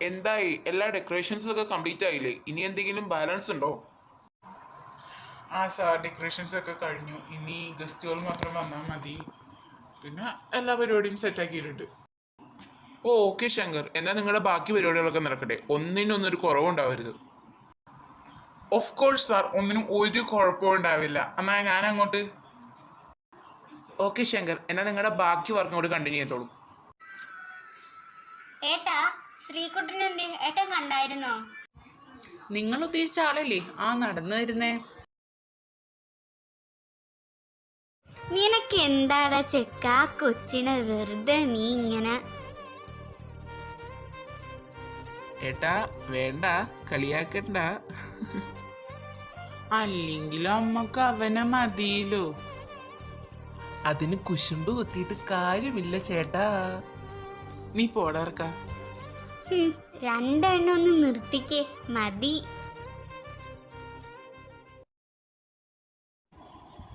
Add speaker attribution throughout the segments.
Speaker 1: എന്തായി? എല്ലാ ഡെക്കറേഷൻസും ഒക്കെ കംപ്ലീറ്റ് ആയില്ലേ? ഇനി എന്തെങ്കിലും ബാലൻസ് ഉണ്ടോ?
Speaker 2: ആ സാർ, ഡെക്കറേഷൻസ് ഒക്കെ കഴിഞ്ഞു. ഇനി ഗസ്റ്റുകൾ മാത്രം വന്നാൽ മതി. പിന്നെ എല്ലാ പരിപാടിയും സെറ്റാക്കിയിട്ടുണ്ട്.
Speaker 1: ഓ ഓക്കെ ശങ്കർ, എന്നാൽ നിങ്ങളുടെ ബാക്കി പരിപാടികളൊക്കെ നടക്കട്ടെ. ഒന്നിനൊന്നൊരു കുറവുണ്ടാവരുത്.
Speaker 2: ഓഫ് കോഴ്സ് സാർ, ഒന്നിനും ഒരു കുഴപ്പവും ഉണ്ടാവില്ല. എന്നാൽ ഞാൻ അങ്ങോട്ട്.
Speaker 1: ഓക്കെ ശങ്കർ, എന്നാൽ നിങ്ങളുടെ ബാക്കി വർക്കും കൂടി കണ്ടിന്യൂ ചെയ്തോളൂ.
Speaker 3: ഏട്ടാ, ശ്രീകുട്ടനെന്തേ? ഏട്ടൻ കണ്ടായിരുന്നോ?
Speaker 4: നിങ്ങൾ ഉദ്ദേശിച്ച ആളല്ലേ ആ നടന്നു വരുന്നേ?
Speaker 3: നിനക്ക് എന്താടാ ചെക്ക, ആ കൊച്ചിനെ വെറുതെ നീ ഇങ്ങനെ.
Speaker 1: ഏട്ടാ വേണ്ട, കളിയാക്കണ്ട.
Speaker 4: അല്ലെങ്കിലും അമ്മക്ക് അവനെ മതിയല്ലോ.
Speaker 1: അതിന് കുശുമ്പ് കുത്തിയിട്ട് കാര്യമില്ല ചേട്ടാ.
Speaker 4: നീ പോടർക്ക.
Speaker 3: രണ്ടെണ്ണം ഒന്ന് നിർത്തിക്കേ, മതി.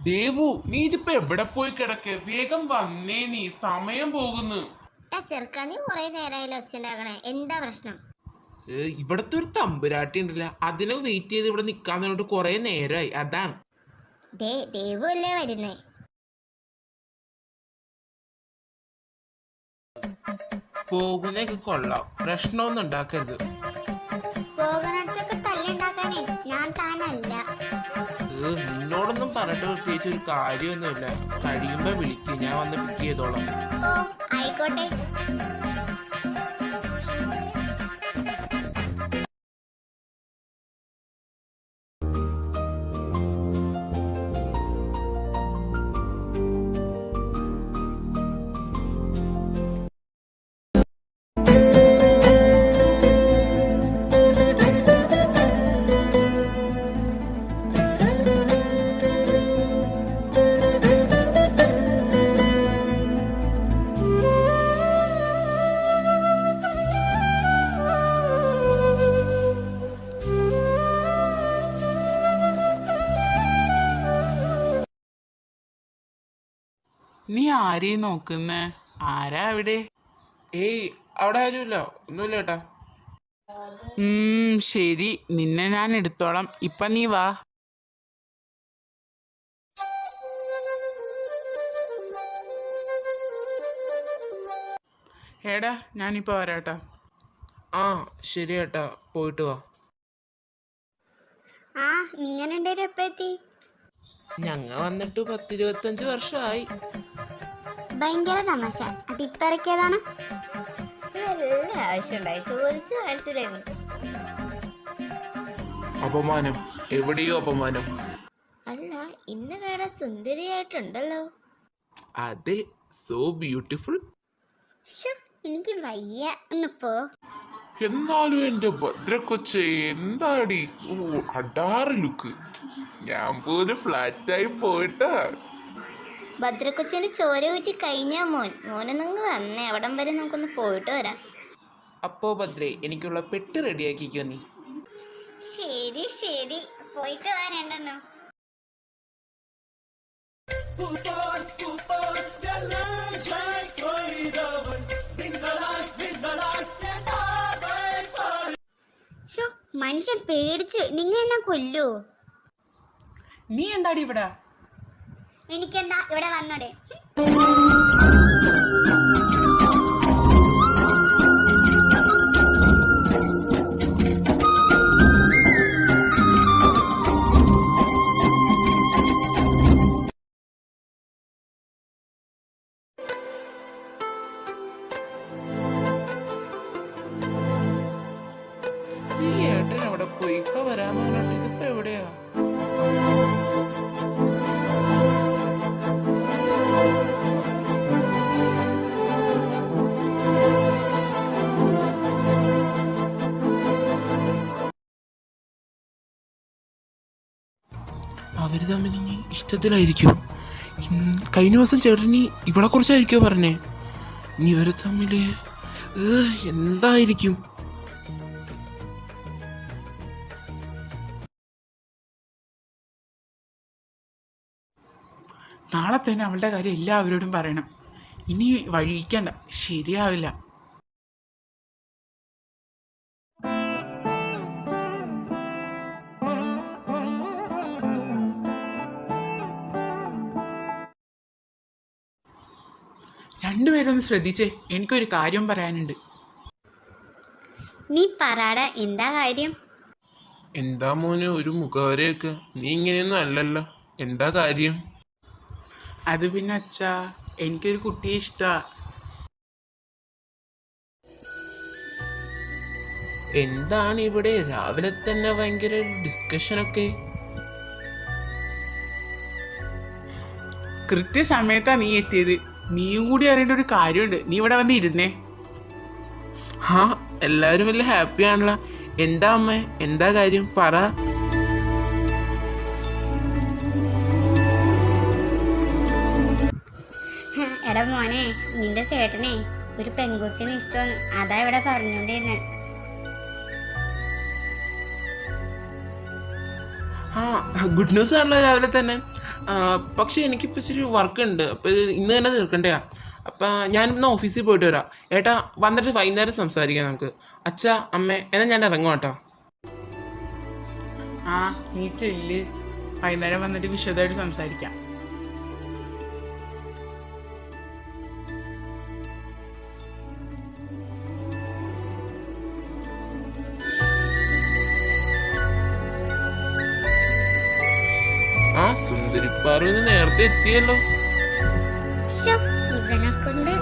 Speaker 1: ദേവു, നീ ഇതിപ്പോ എവിടെ പോയി കിടക്ക്? വേഗം വന്നേ, നീ സമയം പോകുന്നു.
Speaker 3: ചെറുക്ക, നീ കുറെ നേരമായാലും ഒച്ചുണ്ടാക്കണേ, എന്താ പ്രശ്നം?
Speaker 1: ഇവിടത്തെ ഒരു തമ്പുരാട്ടി ഉണ്ടല്ല, അതിനെ വെയിറ്റ് ചെയ്ത് ഇവിടെ നിക്കാൻ പറഞ്ഞിട്ട് കൊറേ നേരമായി, അതാണ്.
Speaker 3: ദേവു അല്ലേ വരുന്നേ?
Speaker 1: പോകുന്നേക്ക് കൊള്ളാം, പ്രശ്നമൊന്നും ഉണ്ടാക്കരുത്.
Speaker 3: പോകണത്തൊക്കെ തല്ലുണ്ടാക്കാനേ ഞാൻ താനല്ല.
Speaker 1: നിന്നോടൊന്നും പറഞ്ഞിട്ട് പ്രത്യേകിച്ച് ഒരു കാര്യമൊന്നുമില്ല. കഴിയുമ്പോ വിളിക്കും, ഞാൻ വന്ന് പിക്ക് ചെയ്തോളാം.
Speaker 3: ഓ ആയിക്കോട്ടെ.
Speaker 4: നീ ആരെയും നോക്കുന്നേ? ആരാ അവിടെ?
Speaker 1: ഏയ്, അവിടെ ആരുമില്ല, ഒന്നുമില്ല ഏട്ടാ.
Speaker 4: ശരി, നിന്നെ ഞാൻ എടുത്തോളാം. ഇപ്പൊ നീ വാ. ഏടാ, ഞാനിപ്പോ വരാട്ടാ.
Speaker 1: ആ ശരി ഏട്ടാ, പോയിട്ട് വാ.
Speaker 3: ആ, ഇങ്ങനെ ഉണ്ടൊരു എപ്പ എത്തി?
Speaker 1: ഞങ്ങ വന്നിട്ട് 10-25 വർഷമായി.
Speaker 3: ഭയങ്കര തമാശ. അതിപ്പിറക്കിയതാണ്. നല്ല ആവശ്യമുണ്ടായി, ചോദിച്ചു മനസ്സിലായിരുന്നു.
Speaker 1: അപമാനം, എവിടെയോ അപമാനം.
Speaker 3: അല്ല, ഇന്ന് വേറെ സുന്ദരിയായിട്ടുണ്ടല്ലോ.
Speaker 1: അതെ, സോ ബ്യൂട്ടിഫുൾ.
Speaker 3: എനിക്ക് വയ്യ, ഒന്ന് പോ.
Speaker 2: എന്നാലും എന്റെ ഭദ്രക്കൊച്ചെ, എന്താടി? ഓ, അടാറ് ലുക്ക്. ഞാൻ പോലും ഫ്ലാറ്റായി പോയിട്ടാ.
Speaker 3: ഭദ്രക്കൊച്ചിന് ചോര ഊറ്റി കഴിഞ്ഞാ മോനൊന്നങ്ങ് വന്നേ, അവിടം വരെ നമുക്കൊന്ന് പോയിട്ട് വരാം.
Speaker 1: അപ്പോ ഭദ്രേ, എനിക്കുള്ള പെട്ട് റെഡിയാക്കിക്കോ നീ.
Speaker 3: ശരി ശരി, പോയിട്ട് വരണ്ടെണ്ണോ. മനുഷ്യൻ പേടിച്ചു. നിങ്ങൾ എന്നെ കൊല്ലൂ?
Speaker 4: നീ എന്താടി ഇവിടെ?
Speaker 3: എനിക്കെന്താ, ഇവിടെ വന്നോടെ.
Speaker 1: ഈ ഏട്ടൻ അവിടെ പോയി, ഇപ്പൊ വരാന്ന് പറഞ്ഞിട്ട് ഇതിപ്പോ എവിടെയാ? അവര് തമ്മിൽ ഇനി ഇഷ്ടത്തിലായിരിക്കും. കഴിഞ്ഞ ദിവസം ചേട്ടനി ഇവളെ കുറിച്ചായിരിക്കോ പറഞ്ഞേ. ഇനി ഇവര് തമ്മില് എന്തായിരിക്കും?
Speaker 4: നാളെ തന്നെ അവളുടെ കാര്യം എല്ലാവരോടും പറയണം. ഇനി വഴിക്കണ്ട, ശരിയാവില്ല.
Speaker 2: രണ്ടുപേരൊന്ന് ശ്രദ്ധിച്ചേ, എനിക്കൊരു കാര്യം പറയാനുണ്ട്.
Speaker 3: നീ പറടാ, എന്താ കാര്യം?
Speaker 1: എന്താ മോനെ ഒരു മുഖവരെയൊക്കെ? നീ ഇങ്ങനെയൊന്നും അല്ലല്ലോ. എന്താ കാര്യം?
Speaker 2: അത് പിന്നെ അച്ഛാ, എനിക്കൊരു കുട്ടിയെ ഇഷ്ടാ.
Speaker 1: എന്താണ് ഇവിടെ രാവിലെ തന്നെ ഭയങ്കര ഡിസ്കഷനൊക്കെ?
Speaker 2: കൃത്യസമയത്താ നീ എത്തിയത്. നീയും കൂടി അറിയേണ്ട ഒരു കാര്യമുണ്ട്. നീ ഇവിടെ വന്ന് ഇരുന്നേ.
Speaker 1: ഹാ, എല്ലാവരും വലിയ ഹാപ്പി ആണല്ലോ. എന്താ അമ്മേ, എന്താ കാര്യം പറ.
Speaker 3: എടാ മോനെ, നിന്റെ ചേട്ടനെ ഒരു പെൺകൊച്ചിന് ഇഷ്ടമാണ്. അതാ ഇവിടെ പറഞ്ഞോണ്ടിരുന്നെ.
Speaker 1: ആ, ഗുഡ് ന്യൂസ് ആണല്ലോ രാവിലെ തന്നെ. പക്ഷെ എനിക്കിപ്പോൾ ഇച്ചിരി വർക്ക് ഉണ്ട്. അപ്പോൾ ഇന്ന് തന്നെ തീർക്കണ്ടയാ. അപ്പം ഞാൻ ഇന്ന് ഓഫീസിൽ പോയിട്ട് വരാം. ഏട്ടാ വന്നിട്ട് വൈകുന്നേരം സംസാരിക്കാം നമുക്ക്. അച്ഛാ അമ്മേ, എന്നാൽ ഞാൻ ഇറങ്ങും കേട്ടോ.
Speaker 2: ആ, നീ ചെല്ല്. വൈകുന്നേരം വന്നിട്ട് വിശദമായിട്ട് സംസാരിക്കാം.
Speaker 1: ആ സുന്ദരിപ്പാറു നേരത്തെ എത്തിയല്ലോ.
Speaker 3: ശ്ശോ, ഇവനെ കൊണ്ട്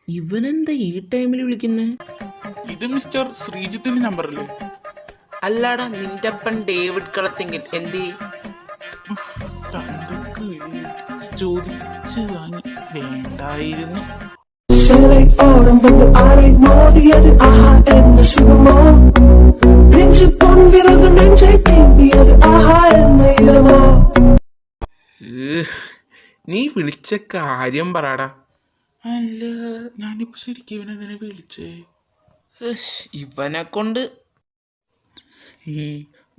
Speaker 1: ഇവനെന്താ ഈ ടൈമിൽ വിളിക്കുന്നേ?
Speaker 2: ഇത് മിസ്റ്റർ ശ്രീജിത്തിന്റെ നമ്പറല്ലേ?
Speaker 1: അല്ലാടാ, നിന്റെ അപ്പൻ ഡേവിഡ് കളത്തിങ്കിൽ എന്തേ?
Speaker 2: തന്തക്ക് ചോദിച്ചു വാങ്ങി വേണ്ടായിരുന്നു.
Speaker 5: சேலை ஓரம் வந்து ஆரை மோதியது ஆஹா என்ன சுகமோ நெஞ்சு பொன் விறகு நெஞ்சை தீண்டியது ஆஹா என்ன இதமோ.
Speaker 1: നീ വിളിച്ച കാര്യം പറടാ.
Speaker 2: അല്ല, ഞാനിപ്പോ ശരിക്കും ഇവനെന്തിനെ വിളിച്ചേ?
Speaker 1: ഇവനെ കൊണ്ട്
Speaker 2: ഈ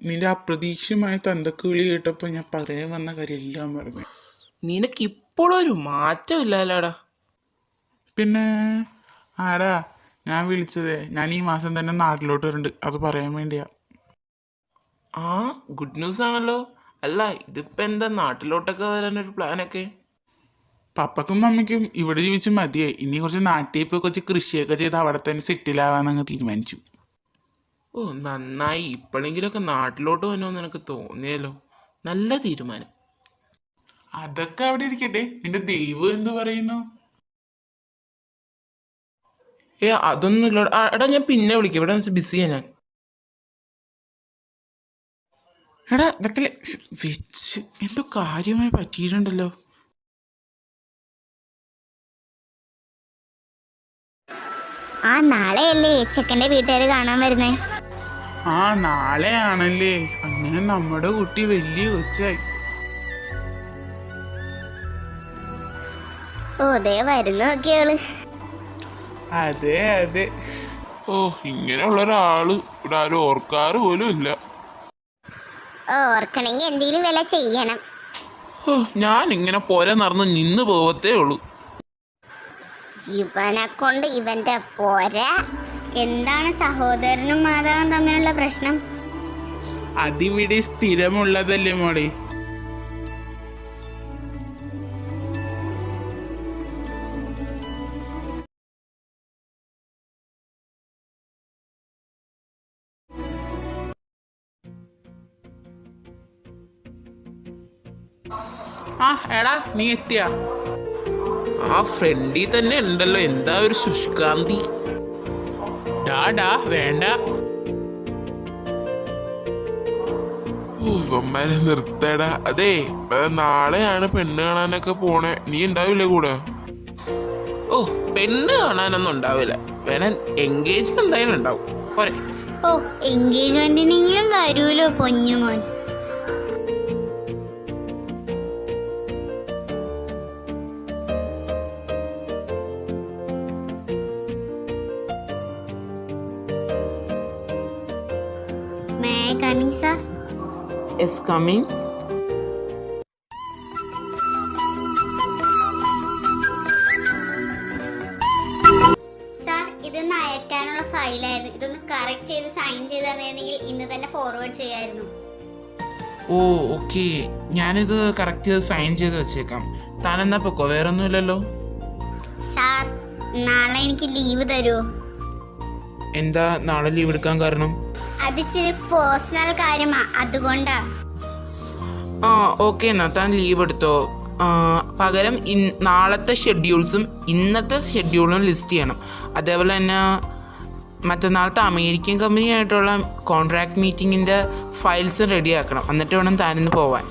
Speaker 2: നിന്റെ അപ്രതീക്ഷിതമായ തന്തക്ക് വിളി കേട്ടപ്പോ ഞാൻ പറയാൻ വന്ന കാര്യം എല്ലാം പറഞ്ഞു.
Speaker 1: നിനക്ക് ഇപ്പോഴൊരു മാറ്റമില്ലല്ലോടാ.
Speaker 2: പിന്നെ ആടാ, ഞാൻ വിളിച്ചതേ, ഞാൻ ഈ മാസം തന്നെ നാട്ടിലോട്ട് വരുന്നുണ്ട്. അത് പറയാൻ വേണ്ടിയാ.
Speaker 1: ആ, ഗുഡ് ന്യൂസ് ആണല്ലോ. അല്ല, ഇതിപ്പോ എന്താ നാട്ടിലോട്ടൊക്കെ വരാനൊരു പ്ലാനൊക്കെ?
Speaker 2: പപ്പക്കും മമ്മിക്കും ഇവിടെ ജീവിച്ച് മതിയായി. ഇനി കുറച്ച് നാട്ടിൽ പോയി കുറച്ച് കൃഷിയൊക്കെ ചെയ്ത് അവിടെ തന്നെ സെറ്റിലാവാന്നങ്ങ് തീരുമാനിച്ചു.
Speaker 1: ഓ നന്നായി, ഇപ്പോഴെങ്കിലൊക്കെ നാട്ടിലോട്ട് വന്നോന്ന് നിനക്ക് തോന്നിയല്ലോ. നല്ല തീരുമാനം.
Speaker 2: അതൊക്കെ അവിടെ ഇരിക്കട്ടെ, നിന്റെ ദൈവം എന്ത് പറയുന്നു?
Speaker 1: അതൊന്നുമില്ല. എടാ ഞാൻ പിന്നെ വിളിക്കാം, ഇവിടെ ബിസിയാ ഞാൻ.
Speaker 2: എടാ ഇതൊക്കെ വെച്ച് എന്തോ കാര്യമായി പറ്റിയിട്ടുണ്ടല്ലോ.
Speaker 3: ആ നാളെയല്ലേ ചെക്കൻ്റെ വീട്ടുകാർ കാണാൻ വരുന്നേ?
Speaker 2: ആ നാളെ ആണല്ലേ. അങ്ങനെ നമ്മുടെ കുട്ടി വലിയ കൊച്ചായി.
Speaker 3: ഓ ദേ വരുന്നു നോക്കിയോള്.
Speaker 2: അതെ അതെ.
Speaker 1: ഓ, ഇങ്ങനെയുള്ള ഒരാള് ഇവിടെ ആരും ഓർക്കാറ് പോലും ഇല്ല.
Speaker 3: ഓർക്കണമെങ്കിൽ എന്തെങ്കിലും വില ചെയ്യണം.
Speaker 1: ഓ, ഞാൻ ഇങ്ങനെ പോരെ നടന്ന് നിന്ന് പോവത്തേ ഉള്ളൂ.
Speaker 3: ഇവനെ കൊണ്ട് ഇവന്റെ പോര. എന്താണ് സഹോദരനും മാതാവും തമ്മിലുള്ള പ്രശ്നം?
Speaker 2: അതിവിടെ സ്ഥിരമുള്ളതല്ലേ മോളെ. ആ എടാ, നീ എത്തിയാ?
Speaker 1: ആ ഫ്രണ്ടിൽ തന്നെ ഉണ്ടല്ലോ. എന്താ ഒരു ശുഷ്കാന്തി.
Speaker 2: ഡാ വേണ്ട.
Speaker 1: ഇവന്മാരെ നിർത്തടാ. അതെ, നാളെയാണ് പെണ്ണ് കാണാനൊക്കെ പോണേ. നീ ഉണ്ടാവില്ലേ കൂടെ? ഓ, പെണ്ണ് കാണാനൊന്നും ഉണ്ടാവില്ല. വേണേ എൻഗേജ്മെന്റ് എന്തായാലും ഉണ്ടാവും. പോരെ.
Speaker 3: ഓ, എൻഗേജ്മെന്റിനെങ്കിലും വരൂലോ പൊന്നുമോൻ. Coming sir?
Speaker 1: Yes coming.
Speaker 3: Sir, ഇതൊന്ന് അയക്കാനുള്ള ഫയലായിരുന്നു. ഇതൊന്ന് കറക്റ്റ് ചെയ്ത് സൈൻ ചെയ്ത് തന്നിരുന്നെങ്കിൽ ഇന്ന് തന്നെ ഫോർവേഡ് ചെയ്യായിരുന്നു.
Speaker 1: ഓ ഓക്കെ, ഞാനിത് കറക്റ്റ് ചെയ്ത് സൈൻ ചെയ്ത് വെച്ചേക്കാം. താനെന്നാ പൊക്കോ, വേറൊന്നുമില്ലല്ലോ.
Speaker 3: സാർ, നാളെ എനിക്ക് ലീവ് തരുമോ?
Speaker 1: എന്താ നാളെ ലീവ് എടുക്കാൻ കാരണം?
Speaker 3: അത് ഇച്ചിരി പേഴ്സണൽ കാര്യമാ, അതുകൊണ്ടാ.
Speaker 1: ആ ഓക്കെ, എന്നാ താൻ ലീവ് എടുത്തോ. പകരം നാളത്തെ ഷെഡ്യൂൾസും ഇന്നത്തെ ഷെഡ്യൂളും ലിസ്റ്റ് ചെയ്യണം. അതേപോലെ തന്നെ മറ്റന്നാളത്തെ അമേരിക്കൻ കമ്പനിയായിട്ടുള്ള കോൺട്രാക്ട് മീറ്റിങ്ങിൻ്റെ ഫയൽസ് റെഡിയാക്കണം. എന്നിട്ട് വേണം താനിന്ന് പോവാൻ.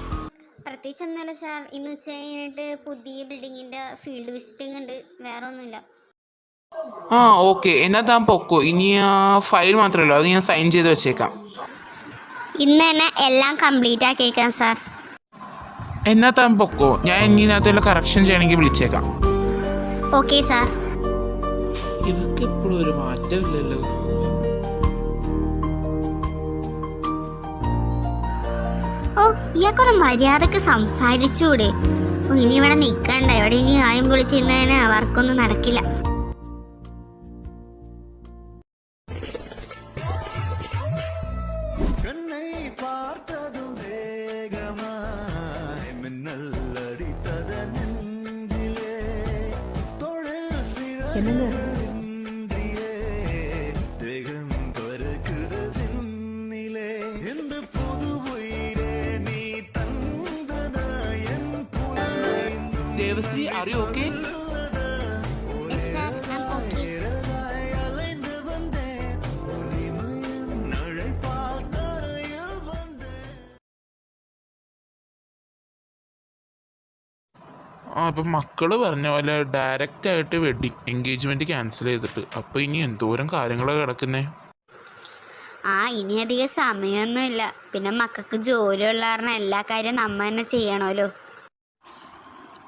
Speaker 3: പ്രത്യേകിച്ച് ഒന്നുമില്ല സാർ, ഇന്ന് ഉച്ച കഴിഞ്ഞിട്ട് പുതിയ ബിൽഡിങ്ങിൻ്റെ ഫീൽഡ് വിസിറ്റിംഗ് ഉണ്ട്, വേറെ ഒന്നുമില്ല.
Speaker 1: ആ ഓക്കെ, എന്നാൽ താൻ പൊക്കോ. ഇനി ഫയൽ മാത്രമല്ലോ, അത് ഞാൻ സൈൻ ചെയ്ത് വെച്ചേക്കാം.
Speaker 3: ഇന്ന് തന്നെ എല്ലാം കംപ്ലീറ്റ് ആക്കിയേക്കാം സാർ.
Speaker 1: എന്നാൽ താൻ പൊക്കോ, ഞാൻ ഇനി ഇതിനകത്തുള്ള കറക്ഷൻ ചെയ്യണമെങ്കിൽ വിളിച്ചേക്കാം.
Speaker 3: Okay sir.
Speaker 1: ഇതൊക്കെ എപ്പോഴും ഒരു മാറ്റമില്ലല്ലോ.
Speaker 3: ഓ, ഇയാൾക്കൊന്ന് മര്യാദക്ക് സംസാരിച്ചൂടെ? ഓ, ഇനി ഇവിടെ നിൽക്കണ്ട, ഇവിടെ ഇനി ആയും വിളിച്ചിരുന്നതിന് അവർക്കൊന്നും നടക്കില്ല.
Speaker 1: Devashree, are you okay?
Speaker 3: Yes, sir, I'm okay.
Speaker 2: അപ്പം മക്കള് പറഞ്ഞ പോലെ ഡയറക്റ്റ് ആയിട്ട് വെഡിങ് എൻഗേജ്മെന്റ് ക്യാൻസൽ ചെയ്തിട്ട്, അപ്പൊ ഇനി എന്തോരം കാര്യങ്ങളാണ് കിടക്കുന്നേ.
Speaker 3: ഇനി അധികം സമയമൊന്നുമില്ല. പിന്നെ മക്കൾക്ക് ജോലിയുള്ള കാരണം എല്ലാ കാര്യം നമ്മ തന്നെ ചെയ്യണമല്ലോ.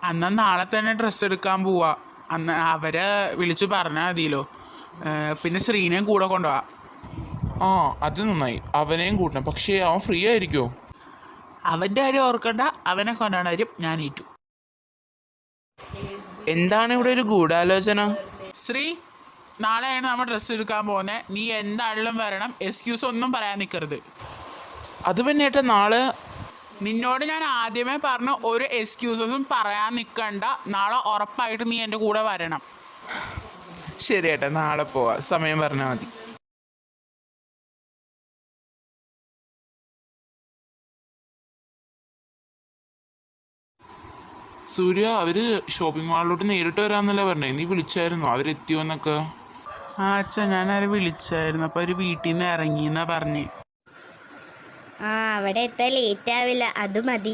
Speaker 4: അന്നാ നാളെ തന്നെ ഡ്രസ്സ് എടുക്കാൻ പോവാ. അന്ന് അവരെ വിളിച്ച് പറഞ്ഞാൽ മതിയല്ലോ. പിന്നെ ശ്രീനെയും കൂടെ കൊണ്ടുപോവാ.
Speaker 2: ആ അത് നന്നായി, അവനെയും കൂട്ടണം. പക്ഷേ അവൻ ഫ്രീ ആയിരിക്കുമോ?
Speaker 4: അവൻ്റെ കാര്യം ഓർക്കണ്ട, അവനെ കൊണ്ടാണ് കാര്യം ഞാൻ ഏറ്റു.
Speaker 1: എന്താണ് ഇവിടെ ഒരു ഗൂഢാലോചന?
Speaker 4: ശ്രീ, നാളെയാണ് നമ്മൾ ഡ്രസ്സ് എടുക്കാൻ പോകുന്നത്. നീ എന്താണെങ്കിലും വരണം. എക്സ്ക്യൂസ് ഒന്നും പറയാൻ നിൽക്കരുത്.
Speaker 1: അത് പിന്നെ ഏട്ടാ, നാളെ
Speaker 4: നിന്നോട് ഞാൻ ആദ്യമേ പറഞ്ഞു, ഒരു എക്സ്ക്യൂസസും പറയാൻ നിൽക്കണ്ട. നാളെ ഉറപ്പായിട്ട് നീ എൻ്റെ കൂടെ വരണം.
Speaker 1: ശരി ഏട്ടാ, നാളെ പോവാ, സമയം പറഞ്ഞാൽ മതി.
Speaker 2: സൂര്യ, അവര് ഷോപ്പിംഗ് മാളിലോട്ട് നേരിട്ട് വരാന്നല്ലേ പറഞ്ഞേ? നീ വിളിച്ചായിരുന്നോ അവരെത്തിയോന്നൊക്കെ?
Speaker 4: അച്ഛൻ ഞാൻ അവരെ വിളിച്ചായിരുന്നു. അപ്പോൾ അവർ വീട്ടിൽ നിന്ന് ഇറങ്ങിയെന്നാ പറഞ്ഞേ.
Speaker 3: അവിടെ എത്താൻ ലേറ്റ് ആവില്ല, അത് മതി.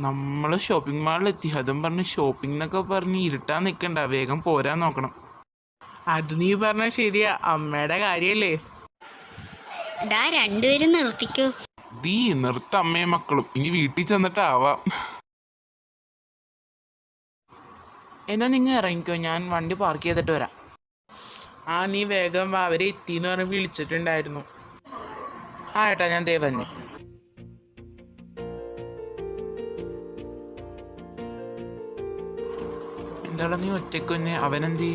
Speaker 1: നമ്മൾ ഷോപ്പിംഗ് മാളിലെത്തി, അതും പറഞ്ഞ് ഷോപ്പിംഗ് എന്നൊക്കെ പറഞ്ഞ് ഇരുട്ടാൻ നിൽക്കണ്ട, വേഗം പോരാൻ നോക്കണം.
Speaker 4: അത് നീ പറഞ്ഞാൽ ശരിയാ, അമ്മയുടെ കാര്യമല്ലേ.
Speaker 3: രണ്ടുപേരും നിർത്തിക്കൂ.
Speaker 2: നീ നിർത്ത അമ്മയും മക്കളും, ഇനി വീട്ടിൽ ചെന്നിട്ടാവാം.
Speaker 1: എന്നാൽ നിങ്ങൾ ഇറങ്ങിക്കോ, ഞാൻ വണ്ടി പാർക്ക് ചെയ്തിട്ട് വരാം.
Speaker 4: നീ വേഗം വാ, അവരെ എത്തിയെന്ന് പറഞ്ഞ് വിളിച്ചിട്ടുണ്ടായിരുന്നു.
Speaker 1: ഏട്ടാ, ഞാൻ ദേ വന്നു. എന്താടാ നീ ഒറ്റയ്ക്ക് തന്നെ? അവനെന്തേ?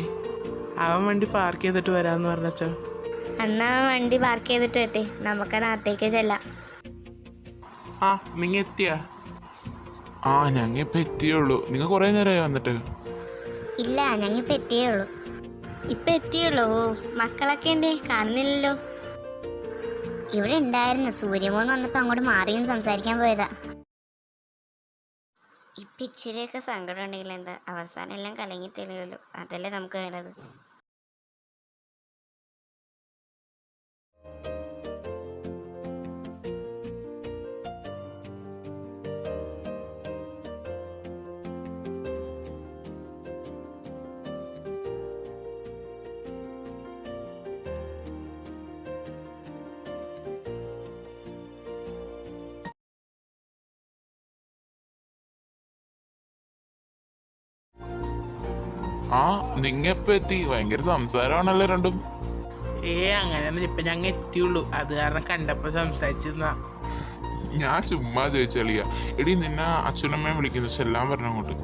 Speaker 4: അവൻ വണ്ടി പാർക്ക് ചെയ്തിട്ട് വരാമെന്ന് പറഞ്ഞോ.
Speaker 3: എന്നാ വണ്ടി പാർക്ക് ചെയ്തിട്ട് വരട്ടെ, നമുക്കതിനകത്തേക്ക് ചെല്ലാം.
Speaker 2: നിങ്ങൾ എത്തിയാ? ഞങ്ങൾ ഇപ്പം എത്തിയുള്ളൂ. നിങ്ങൾ കുറേ നേരമായി വന്നിട്ട്?
Speaker 3: ഇല്ല, ഞങ്ങിപ്പോൾ എത്തിയേ ഉള്ളൂ. ഇപ്പം എത്തിയുള്ളൂ. മക്കളൊക്കെ എന്തേ, കാണുന്നില്ലല്ലോ. ഇവിടെ ഉണ്ടായിരുന്നു. സൂര്യമോൻ വന്നപ്പോൾ അങ്ങോട്ട് മാറിയും സംസാരിക്കാൻ പോയതാ. ഇപ്പം ഇച്ചിരിയൊക്കെ സങ്കടം ഉണ്ടെങ്കിൽ എന്താ, അവസാനം എല്ലാം കലങ്ങി തെളിയുള്ളൂ. അതല്ലേ നമുക്ക് വേണ്ടത്.
Speaker 2: നിങ്ങ എപ്പോ എത്തി? ഭയങ്കര സംസാരമാണല്ലോ രണ്ടും.
Speaker 4: അങ്ങനെയൊന്നും ഇപ്പം ഞങ്ങൾ എത്തിയുള്ളൂ, അത് കാരണം കണ്ടപ്പോൾ സംസാരിച്ചിരുന്ന.
Speaker 2: ഞാൻ ചുമ്മാ ചോദിച്ചളിയ. എടി നിന്നെ അച്ഛനമ്മയും വിളിക്കുന്നു, ചെല്ലാൻ പറഞ്ഞു അങ്ങോട്ട്.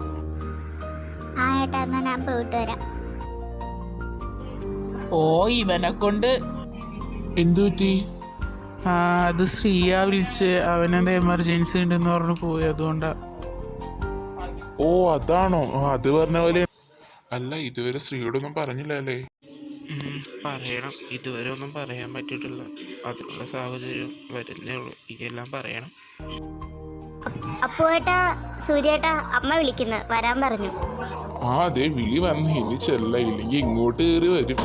Speaker 3: ആ ഏട്ടാ, എന്നാ ഞാൻ പോയിട്ട് വരാം.
Speaker 4: ഓ ഇവനെ കൊണ്ട്
Speaker 2: എന്തു പറ്റി?
Speaker 4: അത് ശ്രീയ വിളിച്ച് അവനെന്താ എമർജൻസി ഉണ്ടെന്ന് പറഞ്ഞു പോയി, അതുകൊണ്ടാ.
Speaker 2: ഓ അതാണോ? അത് പറഞ്ഞ പോലെ. അല്ല, ഇതുവരെ ശ്രീയോടൊന്നും പറഞ്ഞില്ല അല്ലേ?
Speaker 1: പറയണം, ഇതുവരെ ഒന്നും പറയാൻ പറ്റിയിട്ടില്ല. അതിനുള്ള സാഹചര്യം വരുന്നേ ഉള്ളൂ, ഇതെല്ലാം പറയണം.
Speaker 3: അപ്പോ ഏട്ടാ, സൂര്യേട്ടാ, അമ്മ വിളിക്കുന്നു, വരാൻ പറഞ്ഞു.
Speaker 2: ആ അതെ, വിളി വന്ന് ഇനി ചെല്ല, ഇല്ലെങ്കിൽ ഇങ്ങോട്ട് കയറി വരും.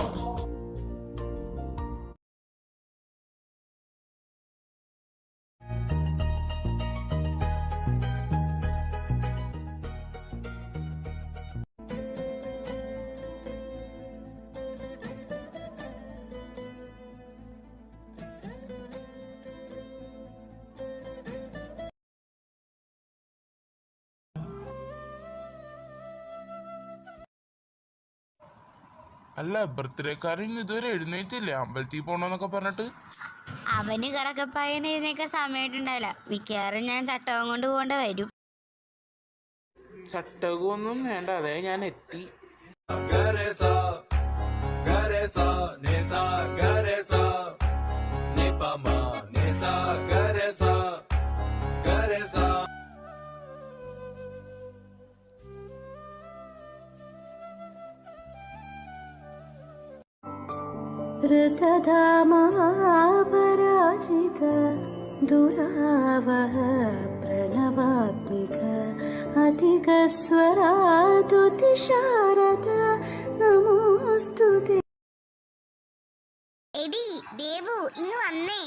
Speaker 2: അല്ല, ബർത്ത്ഡേക്കാരൻ ഇതുവരെ എഴുന്നേറ്റില്ലേ? അമ്പലത്തിൽ പോണോന്നൊക്കെ പറഞ്ഞിട്ട്.
Speaker 3: അവന് കിടക്കപ്പായന് എഴുന്നേക്കാൻ സമയമായിട്ടുണ്ടാവില്ല. മിക്കവാറും ഞാൻ ചട്ടവും കൊണ്ട് പോകേണ്ട വരും.
Speaker 1: ചട്ടകമൊന്നും വേണ്ട, അതേ ഞാൻ എത്തി.
Speaker 6: ऋतधामापराजित दुरावह प्रणवात्मिक अधिकस्वरातुतिशारद नमोऽस्तुते.
Speaker 3: എടി ദേവു, ഇങ്ങ് വന്നേ.